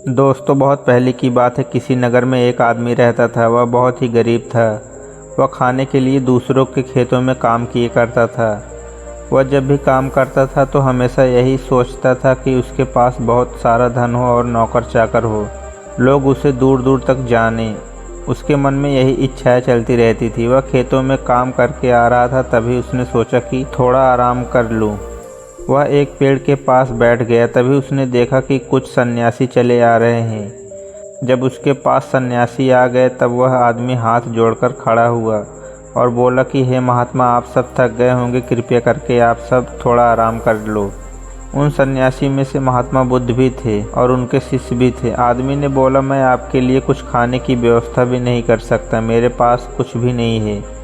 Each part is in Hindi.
दोस्तों, बहुत पहले की बात है। किसी नगर में एक आदमी रहता था। वह बहुत ही गरीब था। वह खाने के लिए दूसरों के खेतों में काम किया करता था। वह जब भी काम करता था तो हमेशा यही सोचता था कि उसके पास बहुत सारा धन हो और नौकर चाकर हो, लोग उसे दूर दूर तक जानें। उसके मन में यही इच्छाएं चलती रहती थी। वह खेतों में काम करके आ रहा था, तभी उसने सोचा कि थोड़ा आराम कर लूं। वह एक पेड़ के पास बैठ गया। तभी उसने देखा कि कुछ सन्यासी चले आ रहे हैं। जब उसके पास सन्यासी आ गए तब वह आदमी हाथ जोड़कर खड़ा हुआ और बोला कि हे महात्मा, आप सब थक गए होंगे, कृपया करके आप सब थोड़ा आराम कर लो। उन सन्यासी में से महात्मा बुद्ध भी थे और उनके शिष्य भी थे। आदमी ने बोला, मैं आपके लिए कुछ खाने की व्यवस्था भी नहीं कर सकता, मेरे पास कुछ भी नहीं है,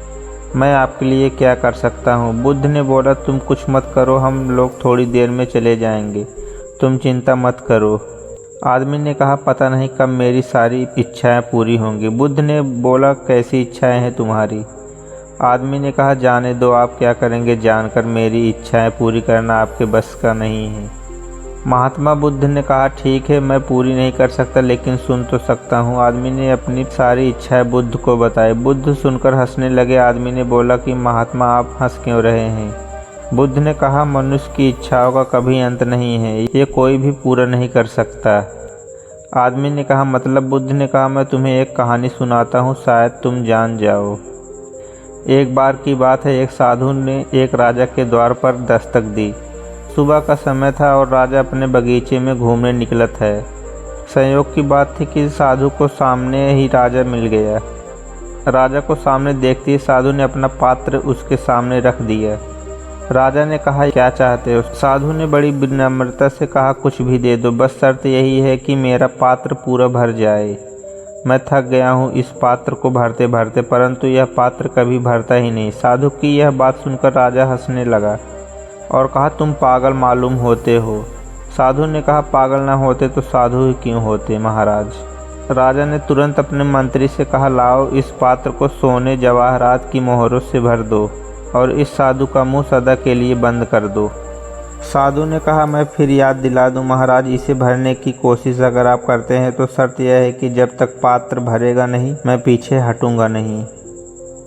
मैं आपके लिए क्या कर सकता हूँ। बुद्ध ने बोला, तुम कुछ मत करो, हम लोग थोड़ी देर में चले जाएंगे, तुम चिंता मत करो। आदमी ने कहा, पता नहीं कब मेरी सारी इच्छाएं पूरी होंगी। बुद्ध ने बोला, कैसी इच्छाएं हैं तुम्हारी? आदमी ने कहा, जाने दो, आप क्या करेंगे जानकर, मेरी इच्छाएं पूरी करना आपके बस का नहीं है। महात्मा बुद्ध ने कहा, ठीक है, मैं पूरी नहीं कर सकता लेकिन सुन तो सकता हूँ। आदमी ने अपनी सारी इच्छाएं बुद्ध को बताई। बुद्ध सुनकर हंसने लगे। आदमी ने बोला कि महात्मा, आप हंस क्यों रहे हैं? बुद्ध ने कहा, मनुष्य की इच्छाओं का कभी अंत नहीं है, ये कोई भी पूरा नहीं कर सकता। आदमी ने कहा, मतलब? बुद्ध ने कहा, मैं तुम्हें एक कहानी सुनाता हूँ, शायद तुम जान जाओ। एक बार की बात है, एक साधु ने एक राजा के द्वार पर दस्तक दी। सुबह का समय था और राजा अपने बगीचे में घूमने निकला था। संयोग की बात थी कि साधु को सामने ही राजा मिल गया। राजा को सामने देखते ही साधु ने अपना पात्र उसके सामने रख दिया। राजा ने कहा, क्या चाहते हो? साधु ने बड़ी विनम्रता से कहा, कुछ भी दे दो, बस शर्त यही है कि मेरा पात्र पूरा भर जाए। मैं थक गया हूँ इस पात्र को भरते भरते, परंतु यह पात्र कभी भरता ही नहीं। साधु की यह बात सुनकर राजा हंसने लगा और कहा, तुम पागल मालूम होते हो। साधु ने कहा, पागल न होते तो साधु ही क्यों होते महाराज। राजा ने तुरंत अपने मंत्री से कहा, लाओ, इस पात्र को सोने जवाहरात की मोहरों से भर दो और इस साधु का मुंह सदा के लिए बंद कर दो। साधु ने कहा, मैं फिर याद दिला दूं महाराज, इसे भरने की कोशिश अगर आप करते हैं तो शर्त यह है कि जब तक पात्र भरेगा नहीं, मैं पीछे हटूंगा नहीं।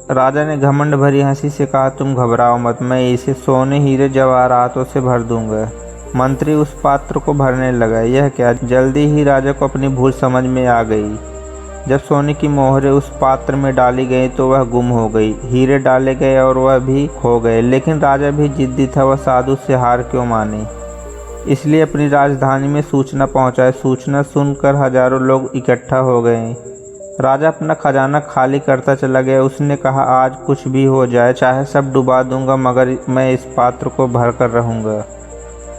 राजा ने घमंड भरी हंसी से कहा, तुम घबराओ मत, मैं इसे सोने हीरे जवाहरातों से भर दूंगा। मंत्री उस पात्र को भरने लगा। यह क्या! जल्दी ही राजा को अपनी भूल समझ में आ गई। जब सोने की मोहरें उस पात्र में डाली गई तो वह गुम हो गई। हीरे डाले गए और वह भी खो गए। लेकिन राजा भी जिद्दी था, वह साधु से हार क्यों माने, इसलिए अपनी राजधानी में सूचना पहुंचाए। सूचना सुनकर हजारों लोग इकट्ठा हो गए। राजा अपना खजाना खाली करता चला गया। उसने कहा, आज कुछ भी हो जाए, चाहे सब डुबा दूंगा, मगर मैं इस पात्र को भर कर रहूंगा।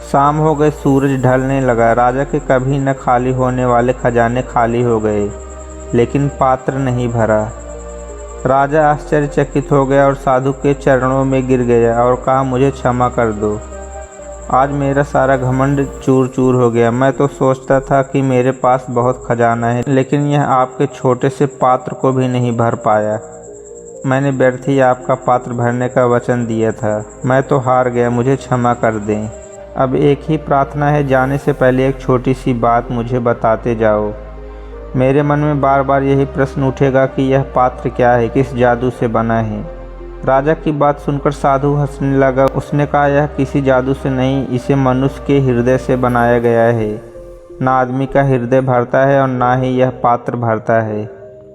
शाम हो गई, सूरज ढलने लगा। राजा के कभी न खाली होने वाले खजाने खाली हो गए, लेकिन पात्र नहीं भरा। राजा आश्चर्यचकित हो गया और साधु के चरणों में गिर गया और कहा, मुझे क्षमा कर दो, आज मेरा सारा घमंड चूर चूर हो गया। मैं तो सोचता था कि मेरे पास बहुत खजाना है, लेकिन यह आपके छोटे से पात्र को भी नहीं भर पाया। मैंने व्यर्थ ही आपका पात्र भरने का वचन दिया था। मैं तो हार गया, मुझे क्षमा कर दें। अब एक ही प्रार्थना है, जाने से पहले एक छोटी सी बात मुझे बताते जाओ। मेरे मन में बार बार यही प्रश्न उठेगा कि यह पात्र क्या है, किस जादू से बना है। राजा की बात सुनकर साधु हंसने लगा। उसने कहा, यह किसी जादू से नहीं, इसे मनुष्य के हृदय से बनाया गया है। ना आदमी का हृदय भरता है और ना ही यह पात्र भरता है।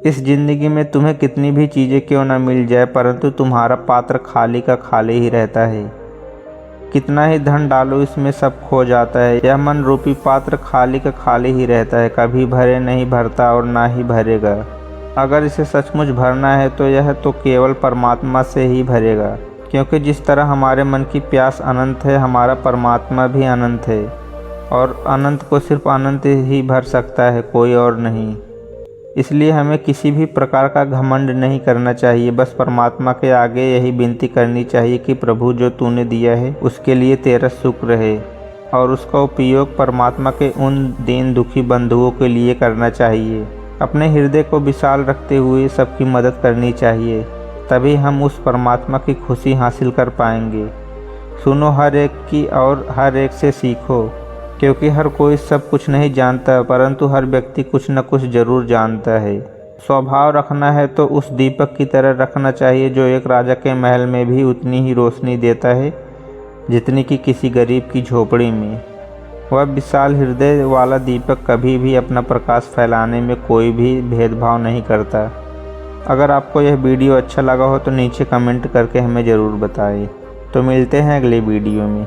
इस जिंदगी में तुम्हें कितनी भी चीज़ें क्यों न मिल जाए, परंतु तुम्हारा पात्र खाली का खाली ही रहता है। कितना ही धन डालो, इसमें सब खो जाता है। यह मन रूपी पात्र खाली का खाली ही रहता है, कभी भरे नहीं भरता और ना ही भरेगा। अगर इसे सचमुच भरना है तो यह तो केवल परमात्मा से ही भरेगा, क्योंकि जिस तरह हमारे मन की प्यास अनंत है, हमारा परमात्मा भी अनंत है और अनंत को सिर्फ अनंत ही भर सकता है, कोई और नहीं। इसलिए हमें किसी भी प्रकार का घमंड नहीं करना चाहिए। बस परमात्मा के आगे यही विनती करनी चाहिए कि प्रभु, जो तूने दिया है उसके लिए तेरा शुक्र है, और उसका उपयोग परमात्मा के उन दीन दुखी बंधुओं के लिए करना चाहिए। अपने हृदय को विशाल रखते हुए सबकी मदद करनी चाहिए, तभी हम उस परमात्मा की खुशी हासिल कर पाएंगे। सुनो हर एक की और हर एक से सीखो, क्योंकि हर कोई सब कुछ नहीं जानता, परंतु हर व्यक्ति कुछ न कुछ जरूर जानता है। स्वभाव रखना है तो उस दीपक की तरह रखना चाहिए जो एक राजा के महल में भी उतनी ही रोशनी देता है जितनी कि किसी गरीब की झोपड़ी में। वह विशाल हृदय वाला दीपक कभी भी अपना प्रकाश फैलाने में कोई भी भेदभाव नहीं करता। अगर आपको यह वीडियो अच्छा लगा हो तो नीचे कमेंट करके हमें ज़रूर बताएं। तो मिलते हैं अगले वीडियो में।